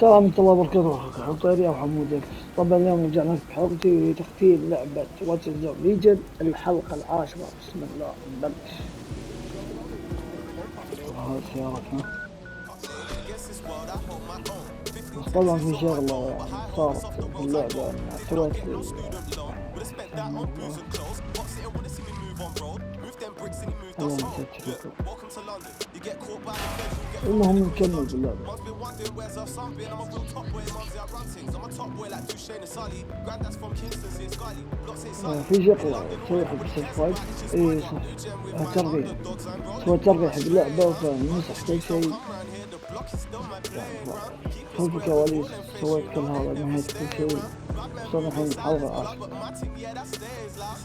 السلام ورحمة الله وبركاته. أخوك حطيري أو حمود. طبعا اليوم رجعنا لك بحلقتي تختيم لعبة وجرز ليجن الحلقة العاشرة. بسم الله نبلش. هذه سيارتنا، بس طبعا في شغلة يعني صارت في اللعبة أن سويت والله نسيت شكلكم. المهم نكمل باللعبة. في شغلة تسوي حق سبسكرايب. اي صح، ترقيع، سويت ترقيع حق اللعبة فمسح كل شيء خلف الكواليس، سويت كل هذا، نهيت كل شيء. وصلنا الحين الحلقة 10.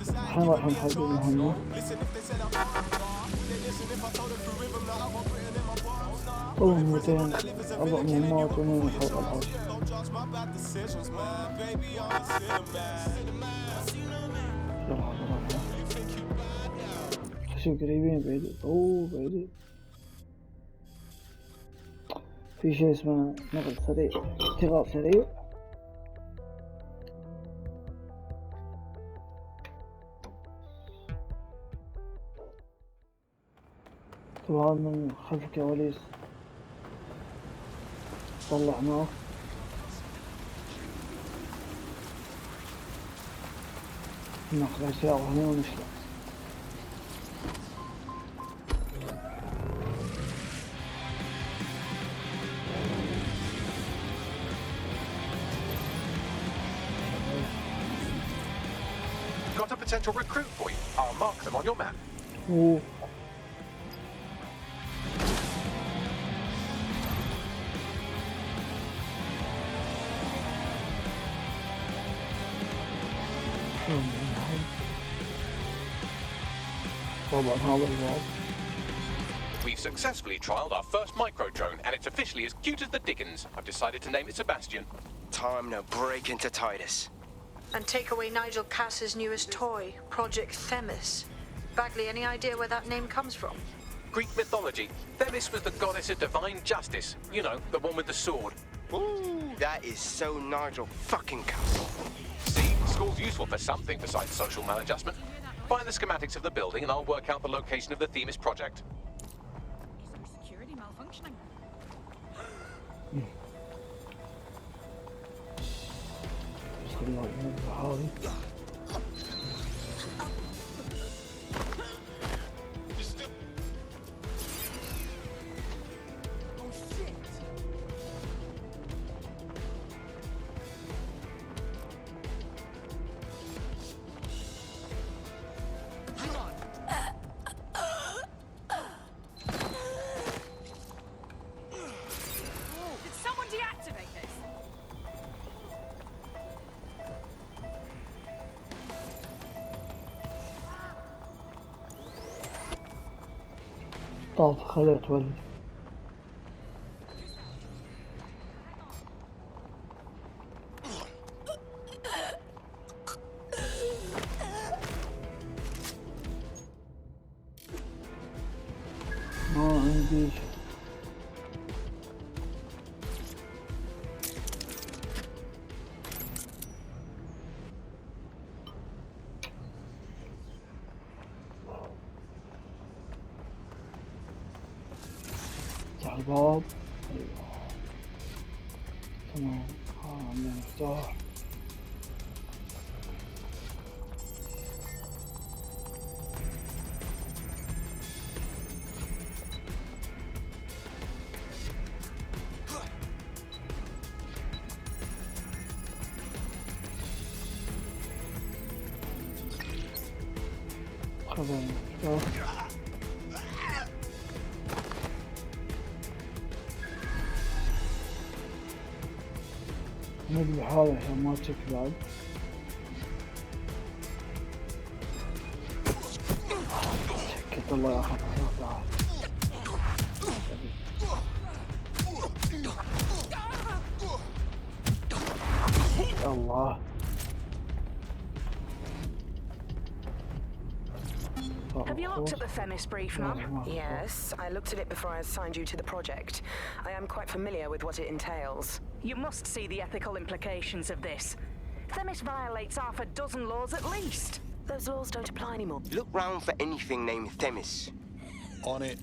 الحين رايحين حق المهمة. طبعا 204 مهمات ومن الحلقة العاشرة. شوف قريبين بعيدين. اوه بعيدين. في شيء اسمه نقل سريع، اشتغال سريع. طبعا من خلف الكواليس طلعناه. ناخذ السيارة هنا ونشلع. Got a potential recruit for you. I'll mark them on your map. اوه طبعا هذا الباب. We've successfully trialed our first micro drone, and it's officially as cute as the dickens. I've decided to name it Sebastian. Time to break into Titus. And take away Nigel Cass's newest toy, Project Themis. Bagley, any idea where that name comes from? Greek mythology. Themis was the goddess of divine justice. You know, the one with the sword. Ooh, that is so Nigel fucking Cass. See, school's useful for something besides social maladjustment. Find the schematics of the building and I'll work out the location of the Themis project. Security malfunctioning. طاف خليه تولد. ما عندي الباب. ايوه تمام. عندنا مفتاح. خذنا المفتاح. نبي حالي عشان ما تشك بعد. شكت الله ياخذ تعال. الله Have you looked at the Themis brief, Mum? Yes, I looked at it before I assigned you to the project. I am quite familiar with what it entails. You must see the ethical implications of this. Themis violates half a dozen laws at least. Those laws don't apply anymore. Look round for anything named Themis. On it.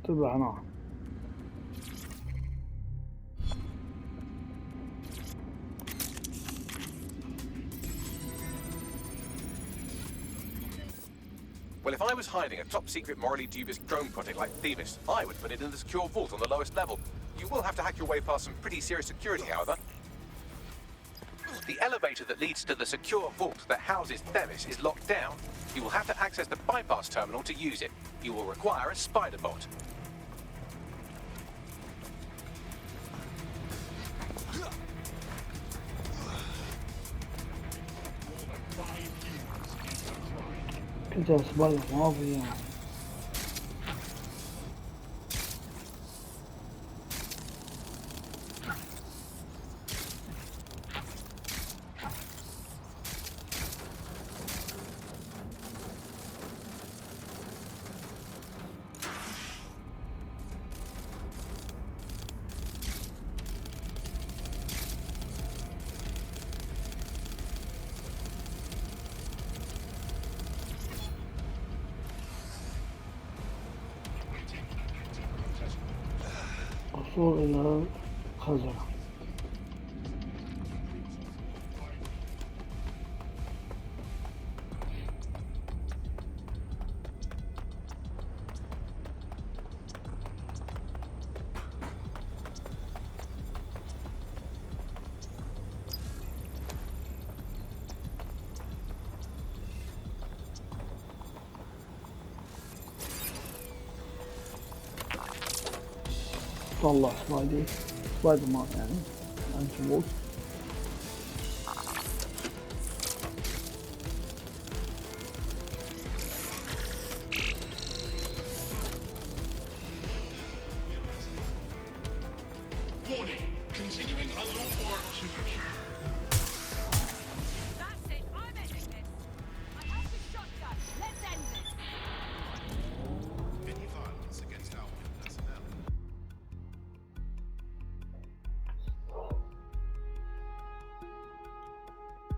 تبعنا. Well, if I was hiding a top-secret, morally dubious drone project like Themis, I would put it in the secure vault on the lowest level. You will have to hack your way past some pretty serious security, however. The elevator that leads to the secure vault that houses Themis is locked down. You will have to access the bypass terminal to use it. You will require a spider bot. كنت أسبوع الماضي الوصول إلى الخزنة. طلع سبايدر مان يعني عنكبوت.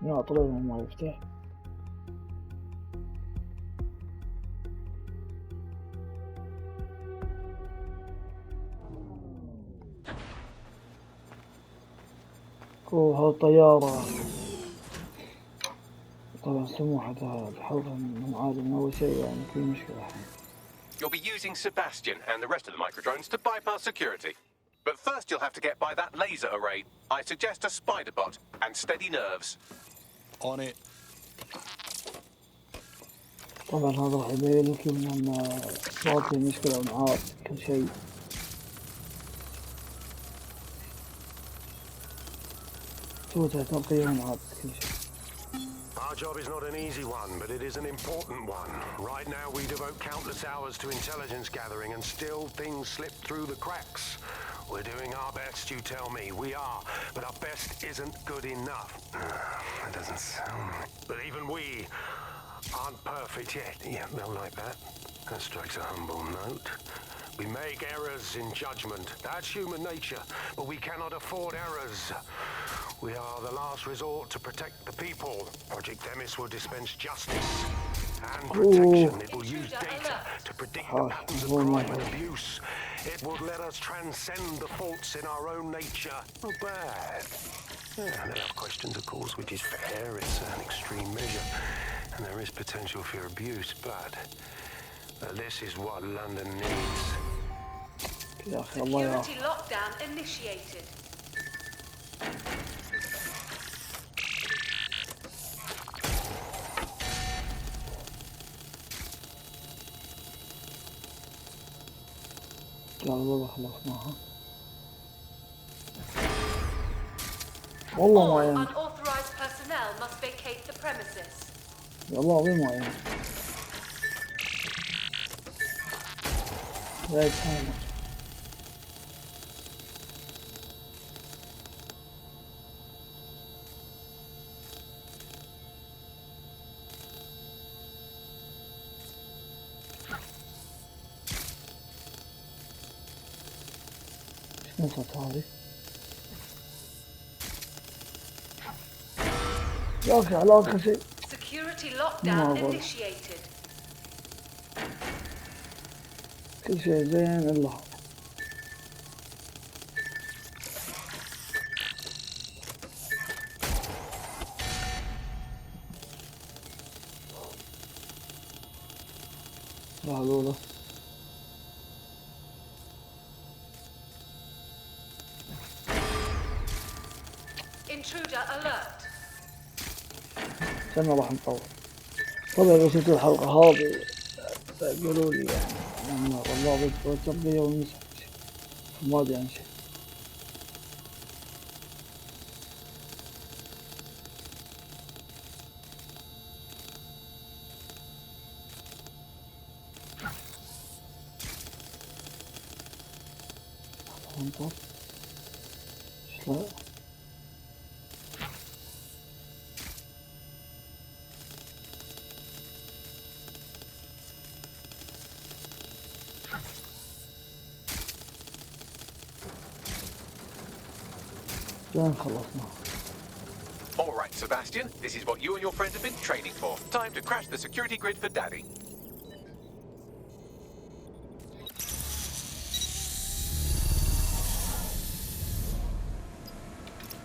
يا طلع ما يفتح. هذا طيارة طبعا سموحة الحلقة من عالم أول شيء يعني في مشكلة الحين. You'll be using Sebastian and the rest of the microdrones to bypass security. But first you'll have to get by that laser array. I suggest a spider bot and steady nerves. On it. طبعا هذا راح يبين لك ان صار في مشكلة ونعاد كل شيء. سويتها تنقية ونعاد كل شيء. Our job is not an easy one, but it is an important one. Right now we devote countless hours to intelligence gathering and still things slip through the cracks. We're doing our best, you tell me. We are, but our best isn't good enough. That doesn't sound right. But even we aren't perfect yet. Yeah, well, like that. That strikes a humble note. We make errors in judgment. That's human nature, but we cannot afford errors. We are the last resort to protect the people. Project Themis will dispense justice and protection. It will use data to predict the patterns of crime and abuse. It would let us transcend the faults in our own nature. Not bad. Yeah, they have questions, of course, which is fair. It's an extreme measure, and there is potential for abuse, but this is what London needs. Security lockdown initiated. والله خلصناها. والله ما يعني. Unauthorized personnel must vacate the premises. والله العظيم ما يعني. لا يتحمل. نصت هذه يا أخي على آخر شيء. Security lockdown والله. initiated. كل شيء زين إلا هذا. هذولا Intruder alert. كنا راح نطول. طبعا إذا شفت الحلقة هذه قالوا لي يعني لما والله بالتربية والنساء ما أدري عن شيء. انطر شلون شلون خلصنا. All right, Sebastian, this is what you and your friend have been training for. Time to crash the security grid for Daddy.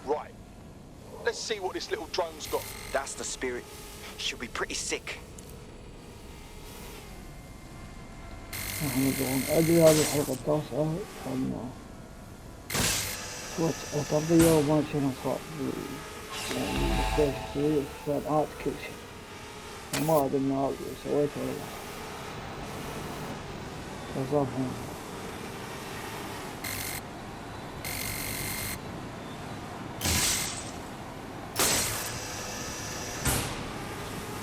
Right. Let's see what this little drone's got. That's the spirit. Should be pretty sick. أدري هذه الحلقة التاسعة كان تربية وما شنو صار يعني استدعاء كل شيء ما أدري إن هذا سويته ولا لا. فصافهم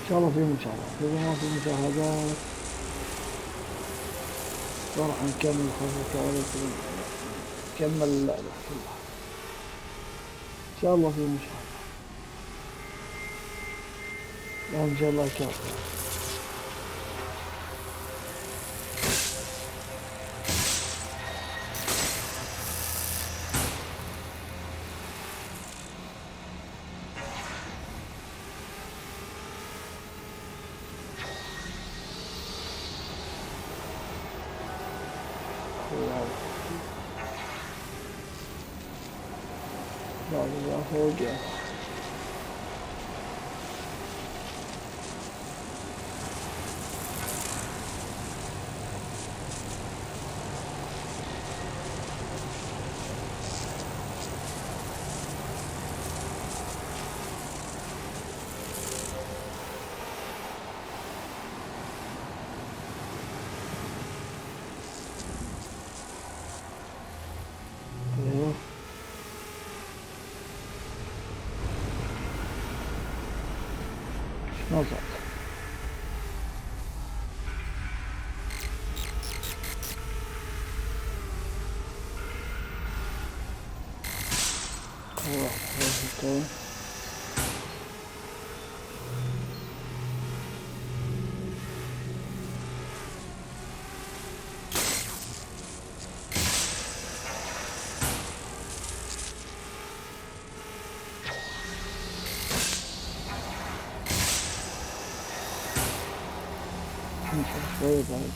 إن شاء الله في مشاهدات. إذا ما في مشاهدات راح نكمل خلفة نكمل اللعبة كلها إن شاء الله في مشاهدة. إن شاء الله كافي. لا فوق نظر شوي بعد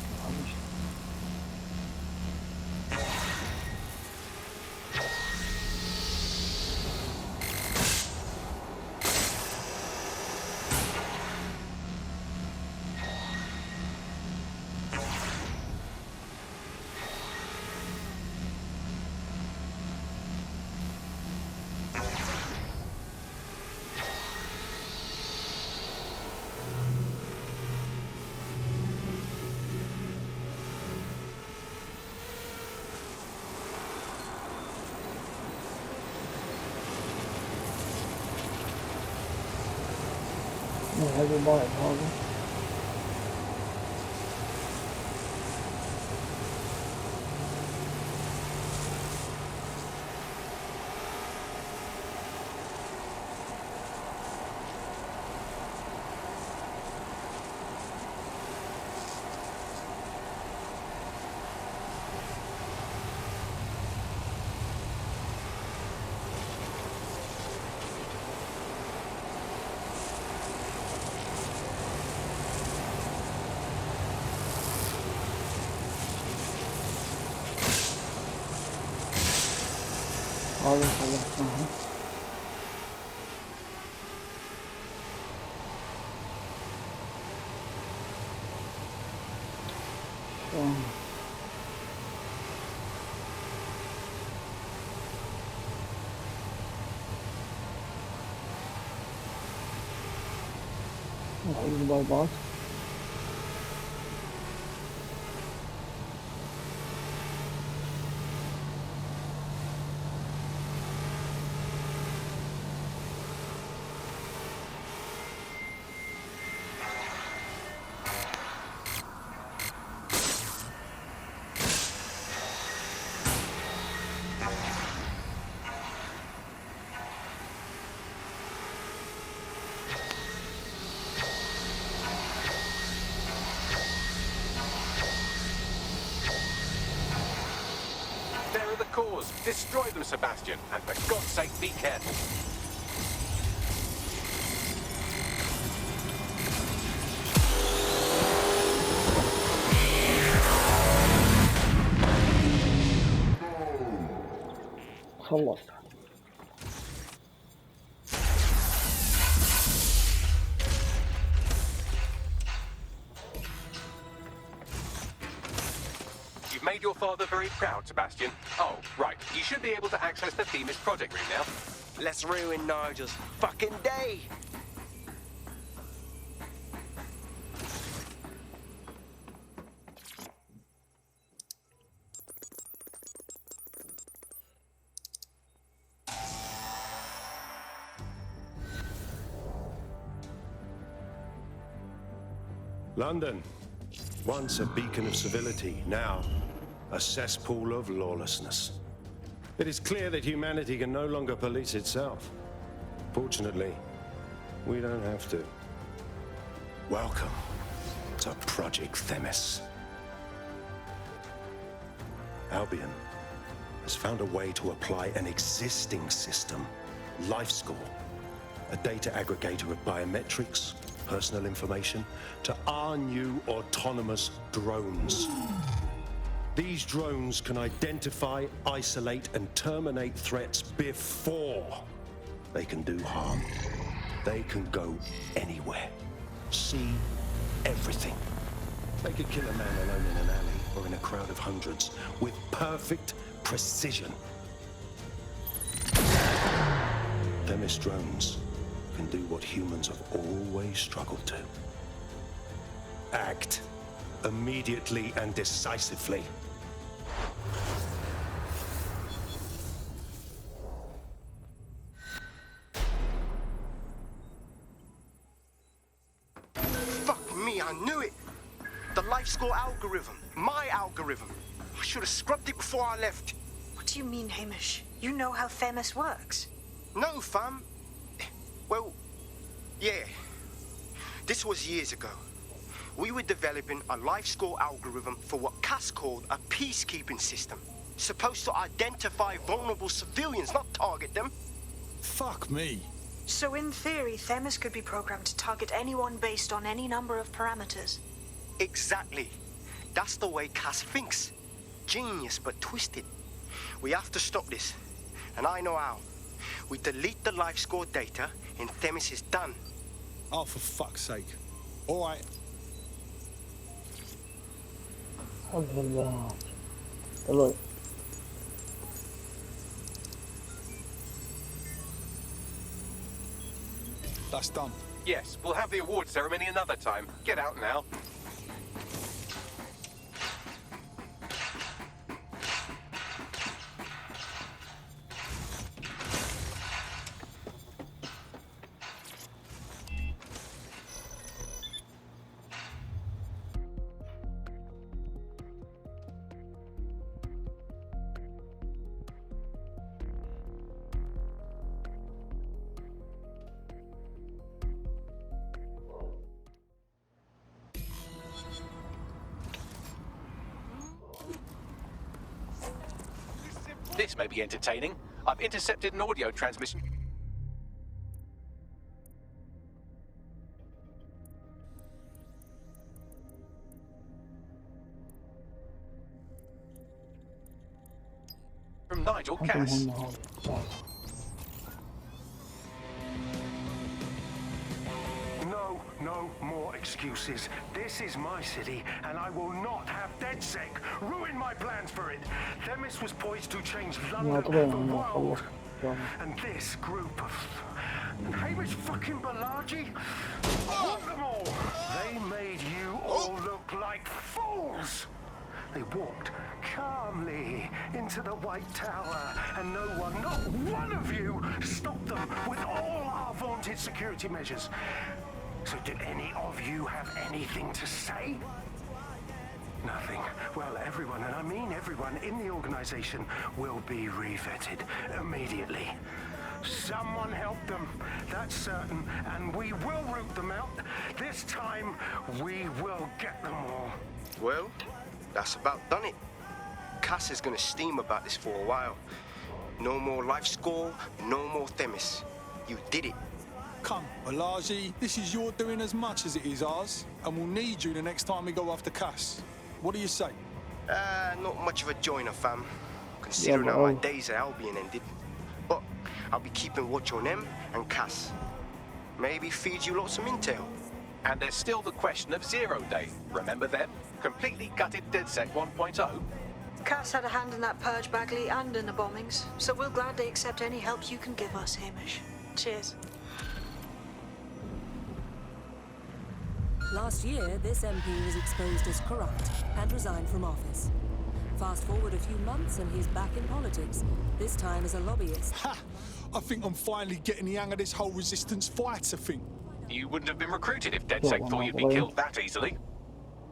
هذا ضايع هذا خلصناها. نحل البيضات. There are the cores. Destroy them, Sebastian, and for God's sake, be careful. خلصت. You've made your father very proud, Sebastian. Oh, right. You should be able to access the Themis project room now. Let's ruin Nigel's fucking day. London, once a beacon of civility, now a cesspool of lawlessness. It is clear that humanity can no longer police itself. Fortunately, we don't have to. Welcome to Project Themis. Albion has found a way to apply an existing system, LifeScore, a data aggregator of biometrics, personal information, to our new autonomous drones. These drones can identify, isolate, and terminate threats before they can do harm. They can go anywhere, see everything. They could kill a man alone in an alley or in a crowd of hundreds with perfect precision. Themis drones can do what humans have always struggled to. Act immediately and decisively. Fuck me, I knew it. The LifeScore algorithm. My algorithm. I should have scrubbed it before I left. What do you mean, Hamish? You know how Themis works. No, fam. Well, yeah. This was years ago. We were developing a LifeScore algorithm for what Cass called a peacekeeping system. Supposed to identify vulnerable civilians, not target them. Fuck me. So in theory, Themis could be programmed to target anyone based on any number of parameters. Exactly. That's the way Cass thinks. Genius, but twisted. We have to stop this. And I know how. We delete the LifeScore data and Themis is done. Oh, for fuck's sake. All right. Hello. That's done. Yes, we'll have the award ceremony another time. Get out now. This may be entertaining. I've intercepted an audio transmission. From Nigel Cass. No more excuses. This is my city, and I will not have DedSec ruin my plans for it. Themis was poised to change London, the world. And this group of... Hamish fucking Balaji? Fuck them all! They made you all look like fools! They walked calmly into the White Tower, and no one, not one of you, stopped them with all our vaunted security measures. So did any of you have anything to say? Nothing. Well, everyone, and I mean everyone in the organization, will be revetted immediately. Someone help them, that's certain, and we will root them out. This time, we will get them all. Well, that's about done it. Cass is gonna steam about this for a while. No more life score, no more Themis. You did it. Come, Balaji, this is your doing as much as it is ours, and we'll need you the next time we go after Cass. What do you say? Not much of a joiner, fam. Considering how my days at Albion ended. But I'll be keeping watch on them and Cass. Maybe feed you lots of intel. And there's still the question of Zero Day. Remember them? Completely gutted DedSec 1.0. Cass had a hand in that purge, Bagley, and in the bombings, so we'll gladly accept any help you can give us, Hamish. Cheers. Last year, this MP was exposed as corrupt and resigned from office. Fast forward a few months and he's back in politics, this time as a lobbyist. Ha! I think I'm finally getting the hang of this whole resistance fighter thing. You wouldn't have been recruited if DedSec thought you'd be killed that easily.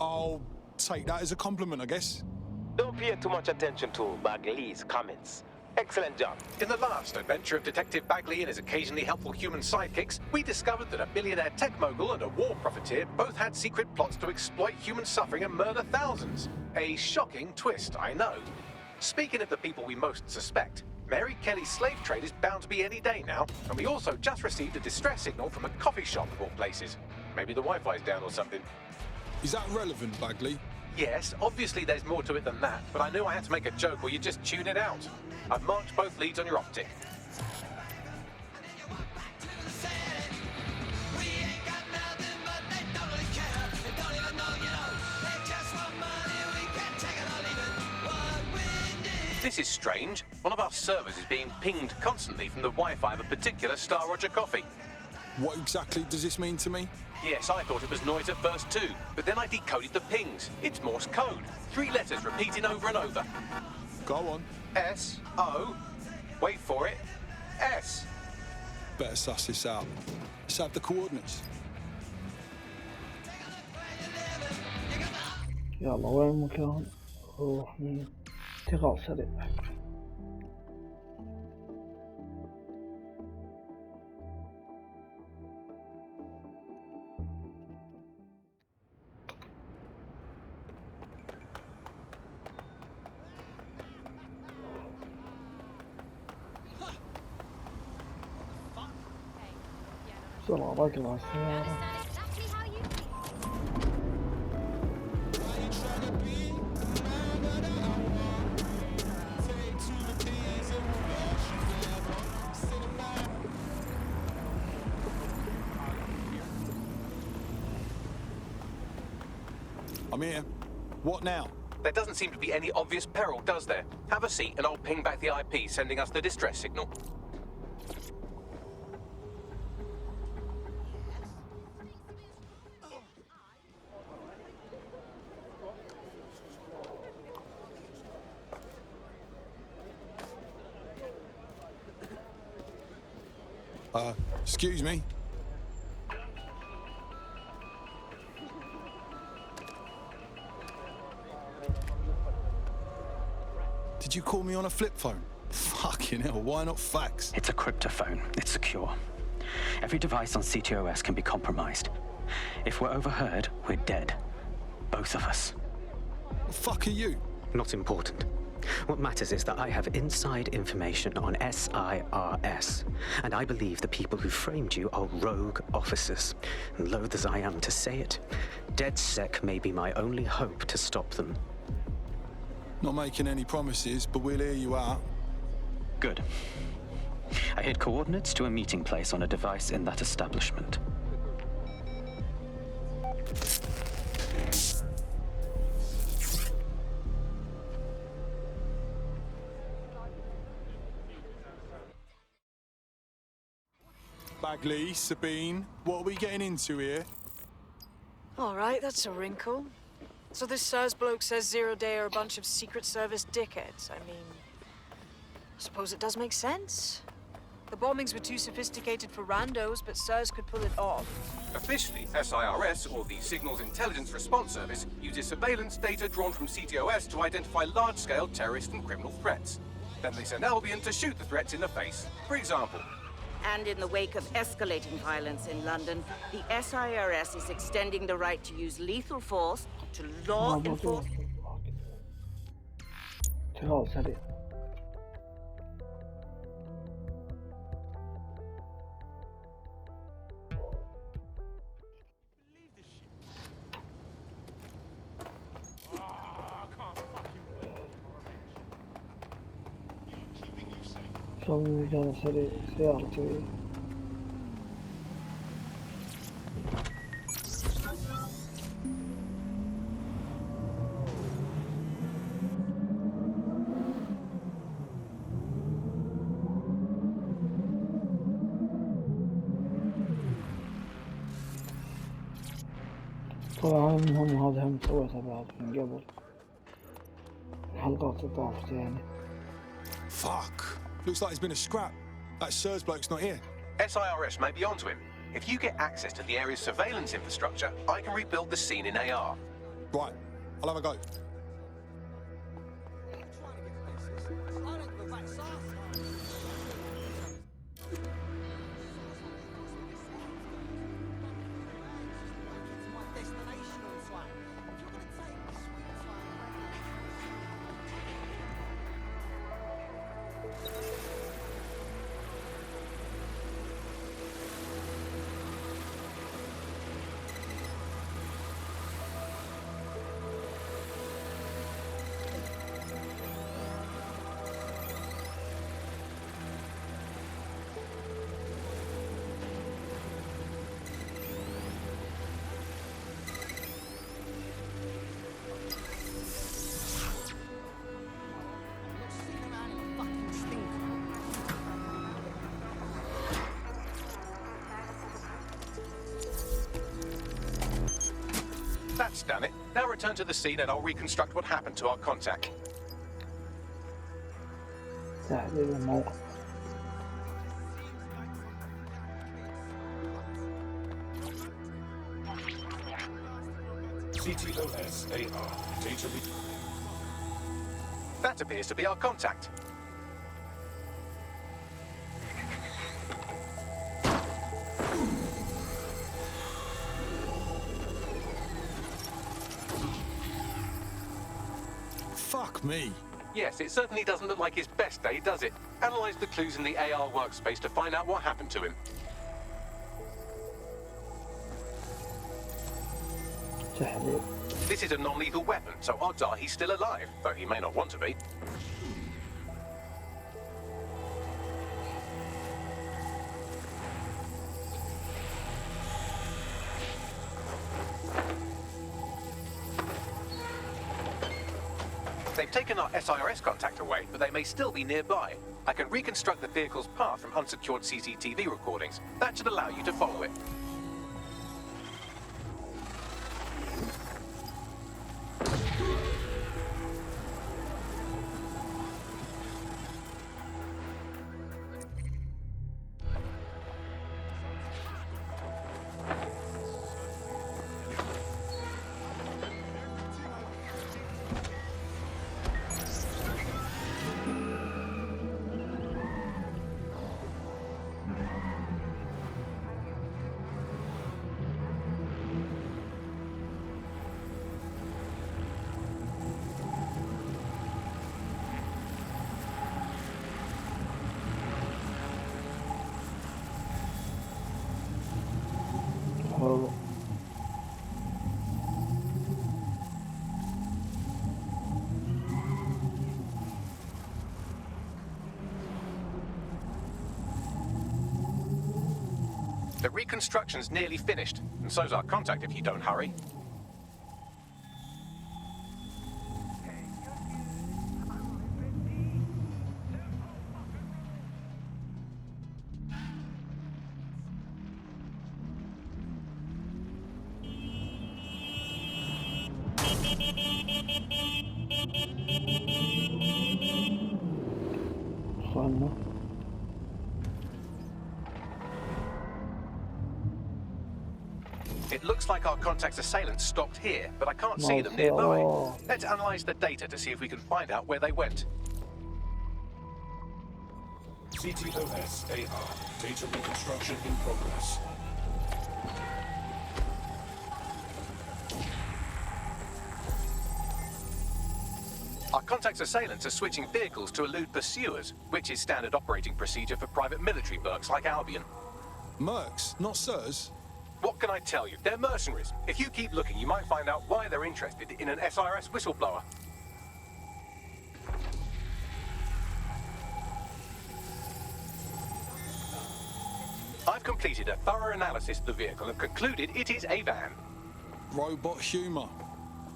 I'll take that as a compliment, I guess. Don't pay too much attention to Bagley's comments. Excellent job. In the last adventure of Detective Bagley and his occasionally helpful human sidekicks, we discovered that a billionaire tech mogul and a war profiteer both had secret plots to exploit human suffering and murder thousands. A shocking twist, I know. Speaking of the people we most suspect, Mary Kelly's slave trade is bound to be any day now, and we also just received a distress signal from a coffee shop of all places. Maybe the Wi-Fi's down or something. Is that relevant, Bagley? Yes, obviously there's more to it than that, but I knew I had to make a joke or you'd just tune it out. I've marked both leads on your optic. This is strange. One of our servers is being pinged constantly from the Wi-Fi of a particular Star Roger coffee. What exactly does this mean to me? Yes, I thought it was noise at first too, but then I decoded the pings. It's Morse code. 3 letters repeating over and over. Go on. S, O, wait for it, S. Better suss this out. Let's have the coordinates. يلا وين مكان؟ روح من اشتغال سريع. بسرعة راكب على السيارة. I'm here. What now? There doesn't seem to be any obvious peril, does there? Have a seat and I'll ping back the IP sending us the distress signal. Excuse me. Did you call me on a flip phone? Fucking hell, why not fax? It's a cryptophone. It's secure. Every device on CTOS can be compromised. If we're overheard, we're dead. Both of us. The fuck are you? Not important. What matters is that I have inside information on SIRS, and I believe the people who framed you are rogue officers. And loath as I am to say it, DedSec may be my only hope to stop them. Not making any promises, but we'll hear you out. Good. I hid coordinates to a meeting place on a device in that establishment. Bagley, Sabine, what are we getting into here? All right, that's a wrinkle. So this Sirs bloke says Zero Day are a bunch of Secret Service dickheads. I mean, I suppose it does make sense. The bombings were too sophisticated for randos, but Sirs could pull it off. Officially, SIRS, or the Signals Intelligence Response Service, uses surveillance data drawn from CTOS to identify large-scale terrorist and criminal threats. Then they send Albion to shoot the threats in the face. For example, and in the wake of escalating violence in London, the SIRS is extending the right to use lethal force to law enforcement. شلون كان سيارتي طبعا هم هذا هم سويته بعد من قبل الحلقات اللي طافت يعني. Fuck! Looks like there's been a scrap. That Sirs bloke's not here. SIRS may be onto him. If you get access to the area's surveillance infrastructure, I can rebuild the scene in AR. Right, I'll have a go. That's done it. Now return to the scene and I'll reconstruct what happened to our contact. تحديد الموقع. CTOS AR data. That appears to be our contact. Fuck me. Yes, it certainly doesn't look like his best day, does it? Analyze the clues in the AR workspace to find out what happened to him. This is a non-lethal weapon, so odds are he's still alive, though he may not want to be. They've taken our SIRS contact away, but they may still be nearby. I can reconstruct the vehicle's path from unsecured CCTV recordings. That should allow you to follow it. The reconstruction's nearly finished, and so's our contact if you don't hurry. It looks like our contact's assailants stopped here, but I can't see them nearby. Let's analyze the data to see if we can find out where they went. CTOS-AR. Data reconstruction in progress. Our contact's assailants are switching vehicles to elude pursuers, which is standard operating procedure for private military mercs like Albion. Mercs, not sirs? What can I tell you? They're mercenaries. If you keep looking, you might find out why they're interested in an SRS whistleblower. I've completed a thorough analysis of the vehicle and concluded it is a van. Robot humour.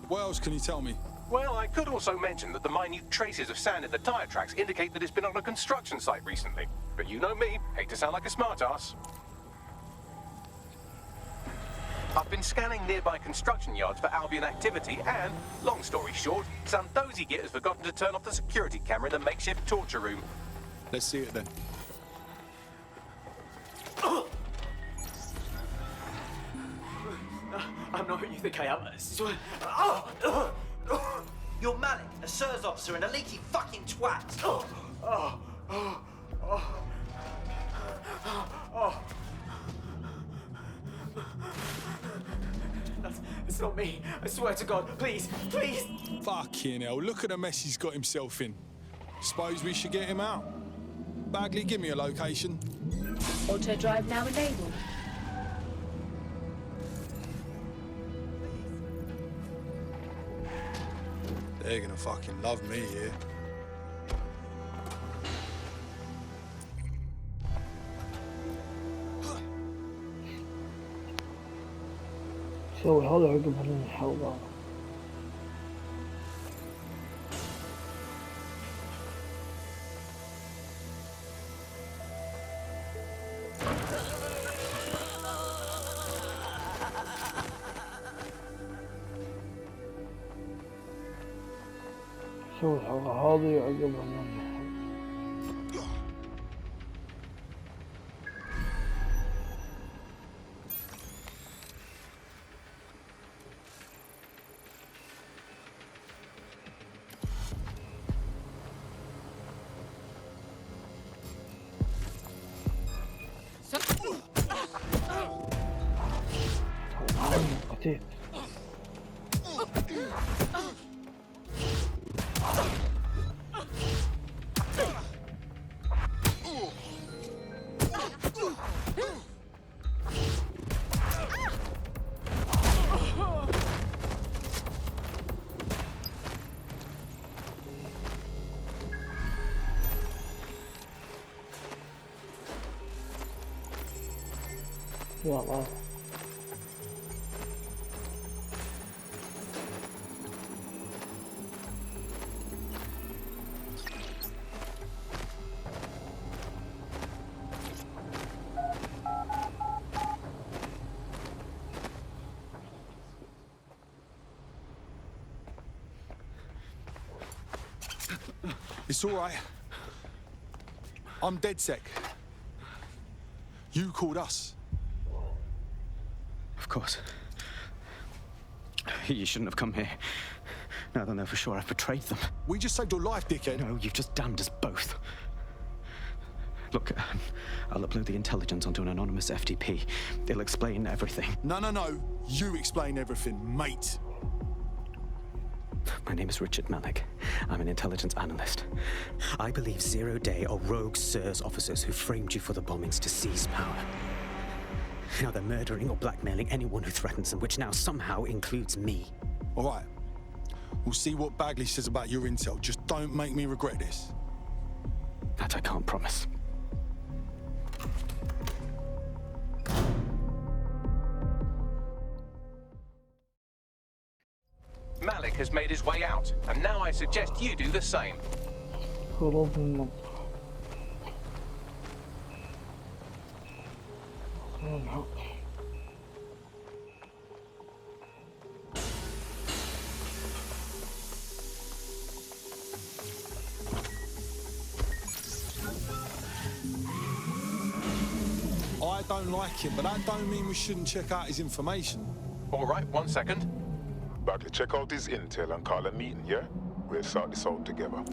What else can you tell me? Well, I could also mention that the minute traces of sand in the tyre tracks indicate that it's been on a construction site recently. But you know me, hate to sound like a smartass. I've been scanning nearby construction yards for Albion activity and, long story short, some dozy git has forgotten to turn off the security camera in the makeshift torture room. Let's see it then. I'm not who you think I am. You're Malik, a SIRS officer and a leaky fucking twat. It's not me. I swear to God. Please, please. Fucking hell, look at the mess he's got himself in. Suppose we should get him out. Bagley, give me a location. Auto drive now enabled. They're gonna fucking love me here. سوي هذا عقب الحلقة. سوي الحلقة هذه عقبها من قتيل. يا الله. It's all right. I'm dead sec. You called us. Of course. You shouldn't have come here. Now they'll know for sure I've betrayed them. We just saved your life, dickhead. No, you've just damned us both. Look, I'll upload the intelligence onto an anonymous FTP. It'll explain everything. No. You explain everything, mate. My name is Richard Malik. I'm an intelligence analyst. I believe 0 Day are rogue SIRS officers who framed you for the bombings to seize power. Now they're murdering or blackmailing anyone who threatens them, which now somehow includes me. All right. We'll see what Bagley says about your intel. Just don't make me regret this. That I can't promise. Malik has made his way out, and now I suggest you do the same. هروب من المنطقة. I don't like him, but that don't mean we shouldn't check out his information. All right, 1 second. Bagley, check out his intel and call a meeting, yeah? We'll sort this out together.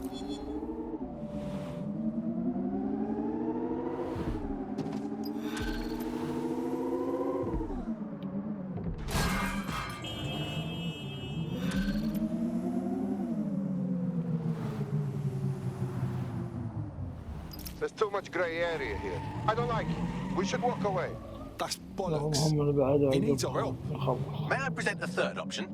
There's too much grey area here. I don't like it. We should walk away. That's bollocks. He needs our help. May I present a third option?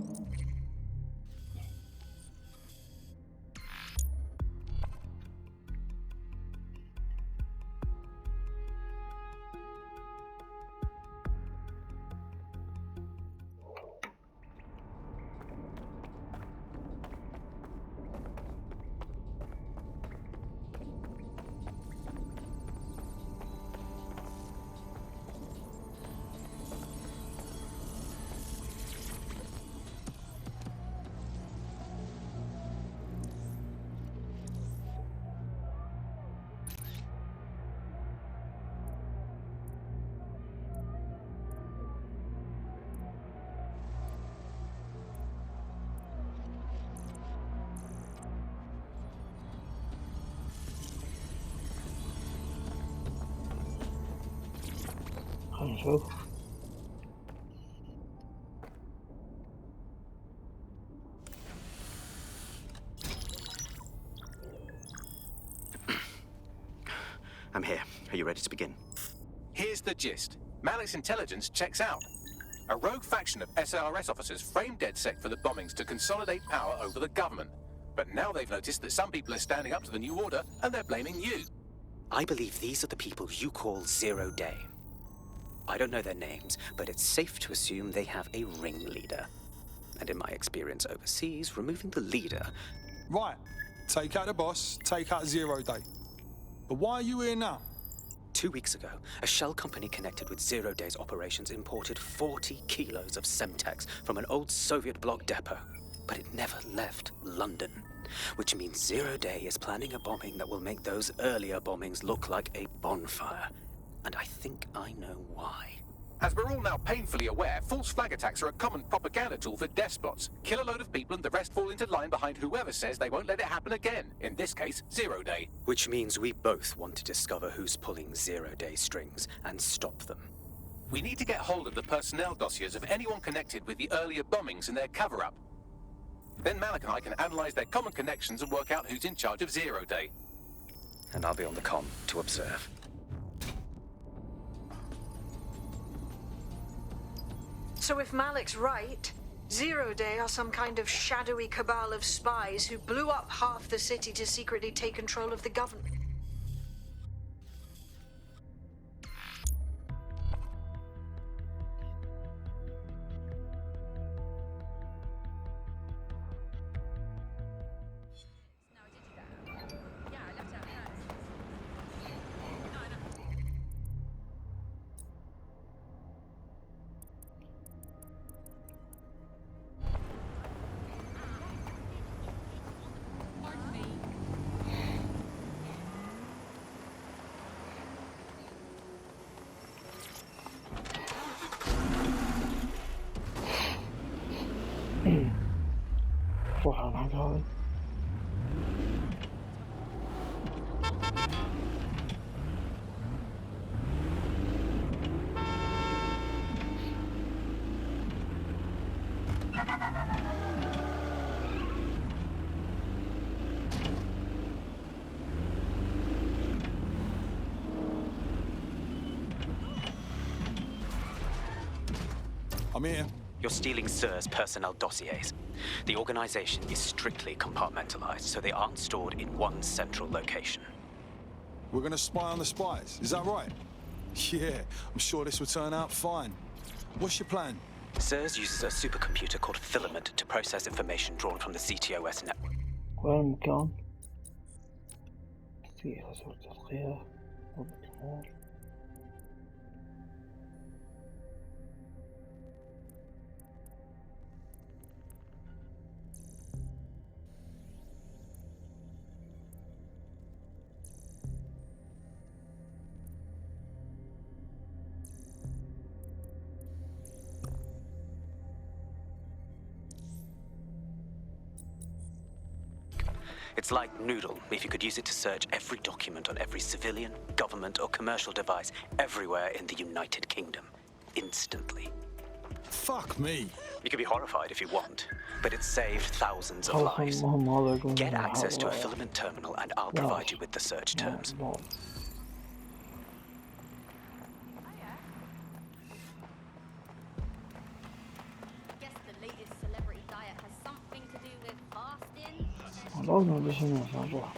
نشوف. I'm here. Are you ready to begin? Here's the gist. Malik's intelligence checks out. A rogue faction of SARS officers framed DedSec for the bombings to consolidate power over the government. But now they've noticed that some people are standing up to the new order and they're blaming you. I believe these are the people you call Zero Day. I don't know their names, but it's safe to assume they have a ringleader. And in my experience overseas, removing the leader... Right. Take out the boss, take out Zero Day. But why are you here now? 2 weeks ago, a shell company connected with Zero Day's operations imported 40 kilos of Semtex from an old Soviet bloc depot. But it never left London. Which means Zero Day is planning a bombing that will make those earlier bombings look like a bonfire. And I think I know why. As we're all now painfully aware, false flag attacks are a common propaganda tool for despots. Kill a load of people and the rest fall into line behind whoever says they won't let it happen again. In this case, Zero Day. Which means we both want to discover who's pulling Zero Day strings and stop them. We need to get hold of the personnel dossiers of anyone connected with the earlier bombings and their cover-up. Then Malik and I can analyze their common connections and work out who's in charge of Zero Day. And I'll be on the comm to observe. So if Malik's right, Zero Day are some kind of shadowy cabal of spies who blew up half the city to secretly take control of the government. روح على الحاجة هاي. I'm here. You're stealing SIR's personnel dossiers. The organization is strictly compartmentalized, so they aren't stored in one central location. We're gonna spy on the spies, is that right? Yeah, I'm sure this will turn out fine. What's your plan? SIRS uses a supercomputer called Filament to process information drawn from the CTOS network. وين المكان؟ فيها صورة ترقية ضبط الأمور. It's like Noodle if you could use it to search every document on every civilian, government, or commercial device everywhere in the United Kingdom. Instantly. Fuck me. You can be horrified if you want, but it's saved thousands of lives. Get access to a Filament terminal and I'll provide you with the search terms. لازم ندشنا عشان نروح.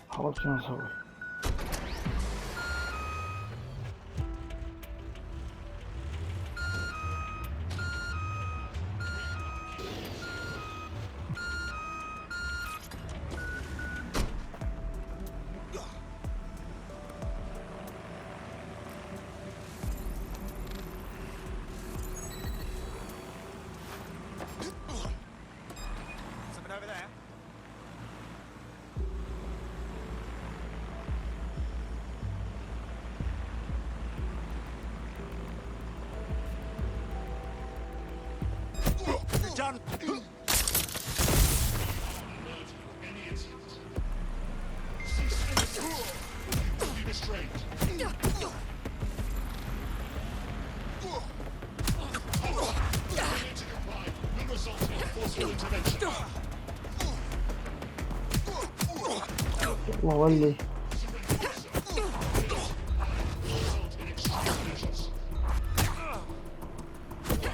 خلاص شو نسوي؟ Done. الله ولي.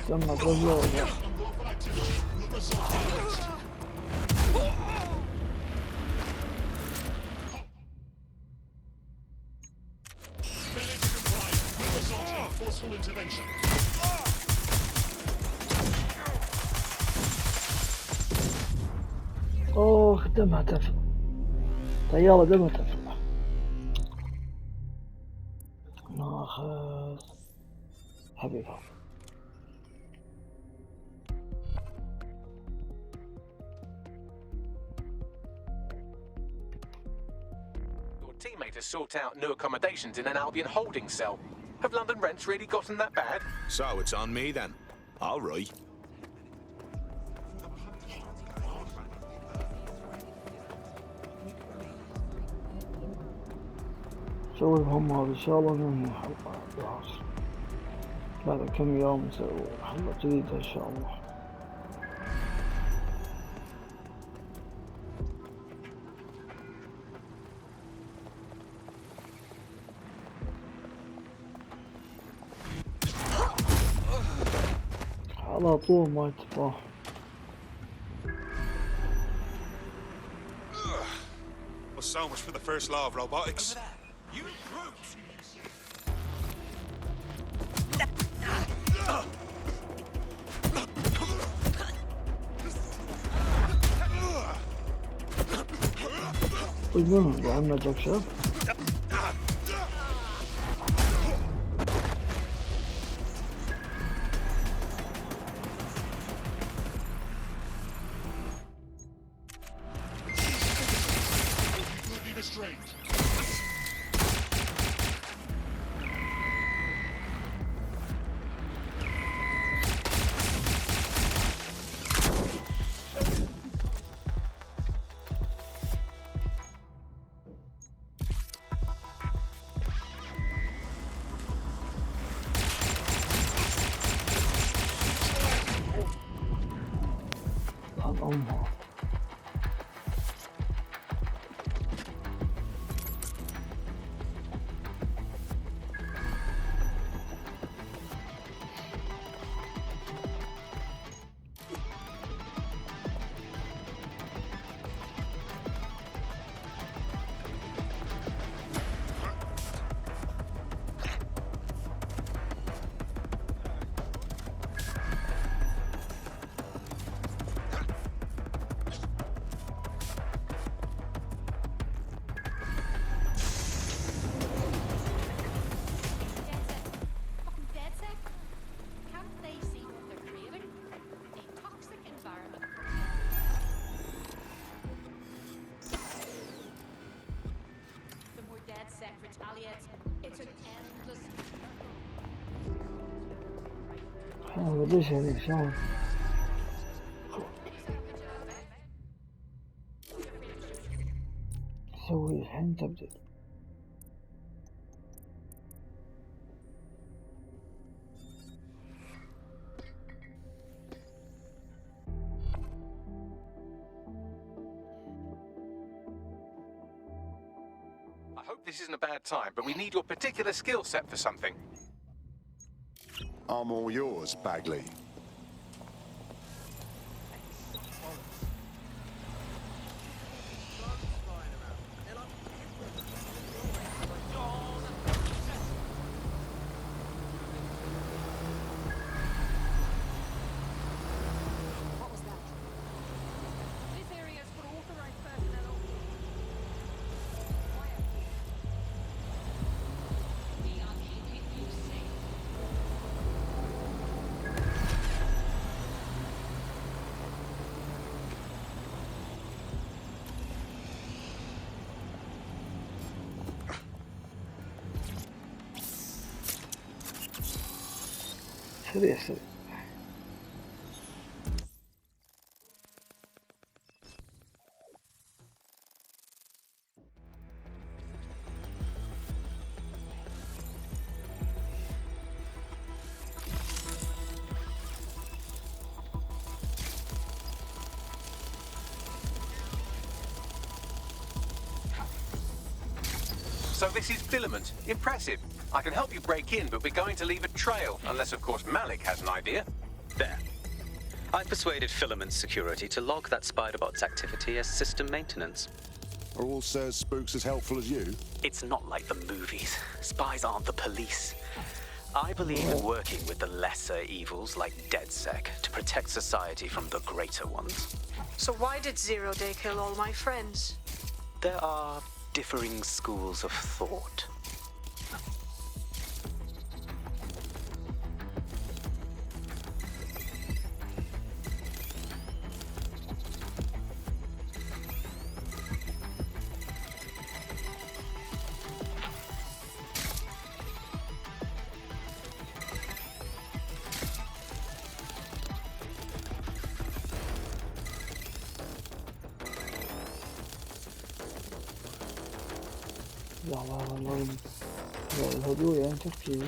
سمك رجل. اوه دمها تفل. طيارة دمها تفل. ناخذ حبيبها. Teammate to sort out new accommodations in an Albion holding cell. Have London rents really gotten that bad? So it's on me then. All right. سوي المهمة هذه إن شاء الله ننهي الحلقة بالعصر. بعد كم يوم نسوي حلقة جديدة إن شاء الله. على طول ما يتفاهم. Well, so much for the first law of robotics. You brute! ويقولون عندنا جكشن. بديش هذيك شلون سوي الحين تبديل. I hope this isn't a bad time, but we need your particular skill set for something. I'm all yours, Bagley. سريع سريع. So this is Filament. Impressive. I can help you break in, but we're going to leave a trail, unless of course Malik has an idea. There. I've persuaded Filament Security to log that Spiderbot's activity as system maintenance. Are all Sir's spooks as helpful as you? It's not like the movies. Spies aren't the police. I believe in working with the lesser evils like DedSec to protect society from the greater ones. So why did Zero Day kill all my friends? There are differing schools of thought. والله الهدوء يعني تركيز.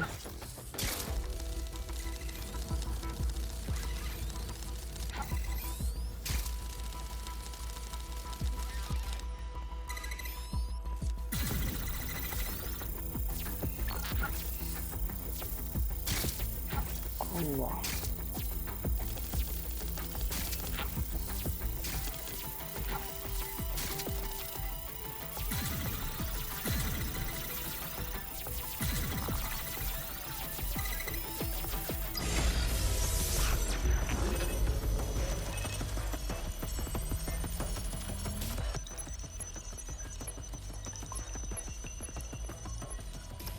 الله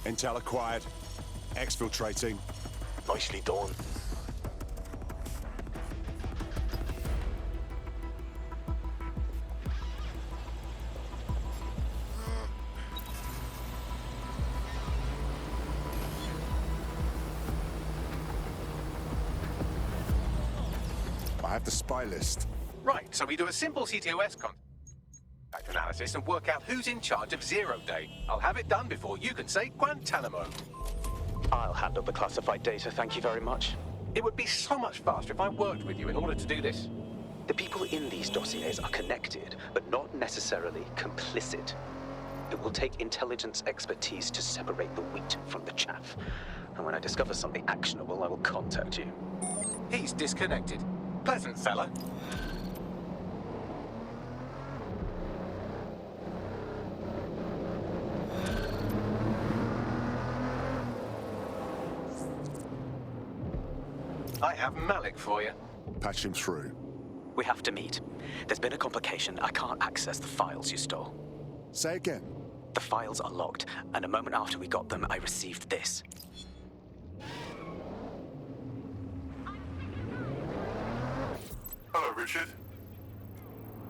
Intel acquired. Exfiltrating. Nicely done. I have the spy list. Right, so we do a simple CTOS contact analysis and work out who's in charge of Zero Day. I'll have it done before you can say Guantanamo. I'll handle the classified data, thank you very much. It would be so much faster if I worked with you in order to do this. The people in these dossiers are connected, but not necessarily complicit. It will take intelligence expertise to separate the wheat from the chaff. And when I discover something actionable, I will contact you. He's disconnected. Pleasant fella. I have Malik for you. Patch him through. We have to meet. There's been a complication. I can't access the files you stole. Say again. The files are locked, and a moment after we got them, I received this. Hello, Richard.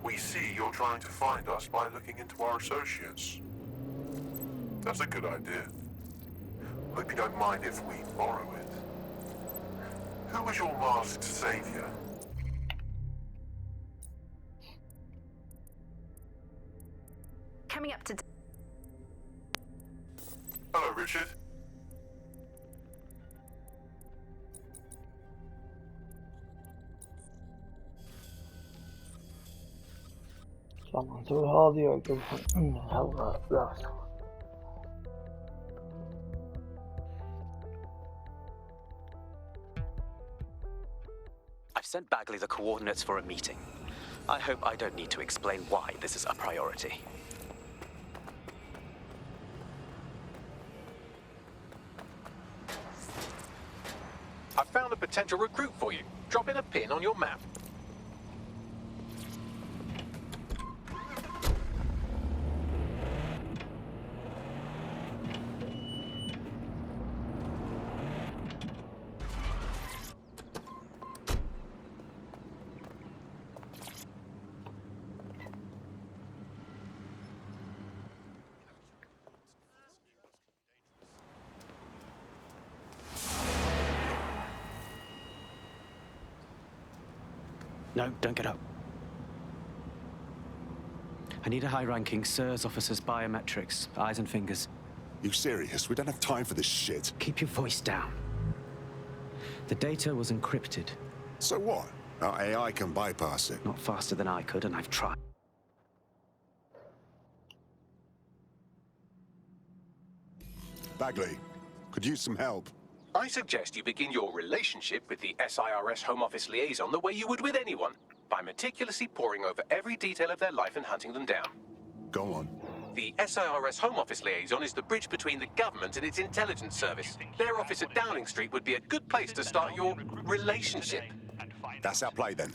We see you're trying to find us by looking into our associates. That's a good idea. Hope you don't mind if we borrow it. Who was your masked savior? Coming up to... Hello, Richard. طبعا نسوي هذه وعقبها الحلقة لا. I've sent Bagley the coordinates for a meeting. I hope I don't need to explain why this is a priority. I found a potential recruit for you. Drop in a pin on your map. No, don't get up. I need a high-ranking SIRS officer's biometrics, eyes and fingers. You serious? We don't have time for this shit. Keep your voice down. The data was encrypted. So what? Our AI can bypass it. Not faster than I could, and I've tried. Bagley, could use some help. I suggest you begin your relationship with the SIRS Home Office liaison the way you would with anyone, by meticulously poring over every detail of their life and hunting them down. Go on. The SIRS Home Office liaison is the bridge between the government and its intelligence service. Their office at Downing Street would be a good place to start your relationship. That's our play then.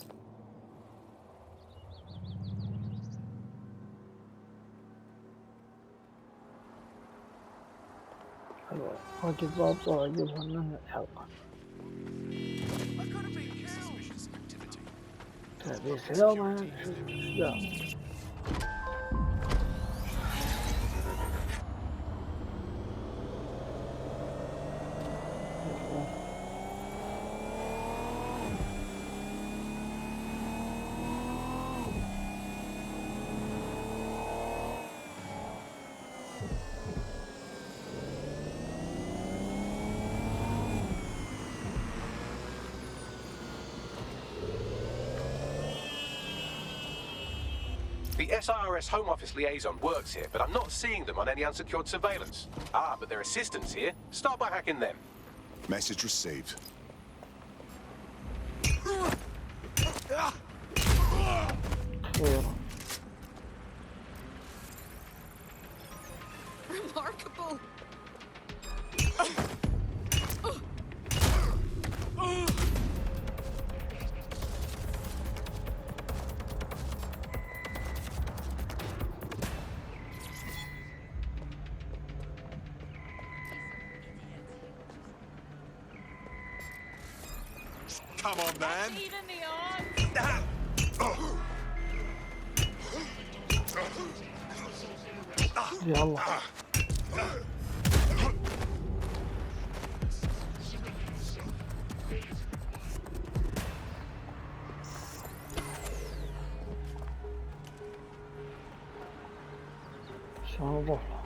واجد ضابط وعجبها من الحلقة. تبي سلامة لا. The SIRS Home Office liaison works here, but I'm not seeing them on any unsecured surveillance. Ah, but their assistants here. Start by hacking them. Message received. Remarkable. Come on, man. يلا. شلون نروح له؟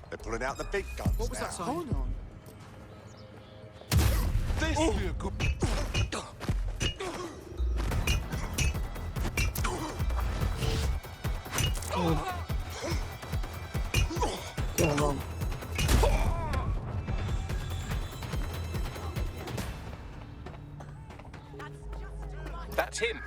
They're pulling out the big guns. What was that now. sound? Hold on. This will be a good. That's him.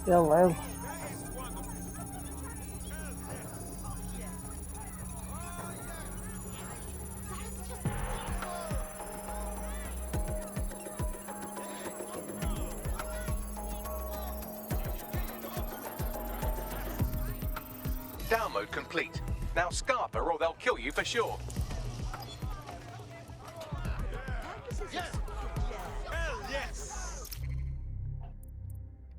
يلا يلا. Download complete. Now Scarper or they'll kill you for sure.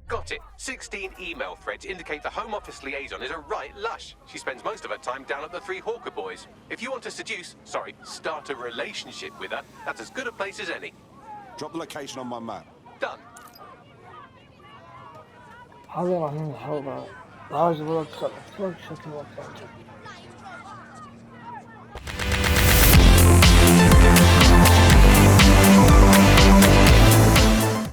Got it. 16 email threads indicate the Home Office liaison is a right lush. She spends most of her time down at the Three Hawker Boys. If you want to start a relationship with her, that's as good a place as any. Drop the location on my map. Done. هذا راح نحاول. عاوز بلوك شكل وقت.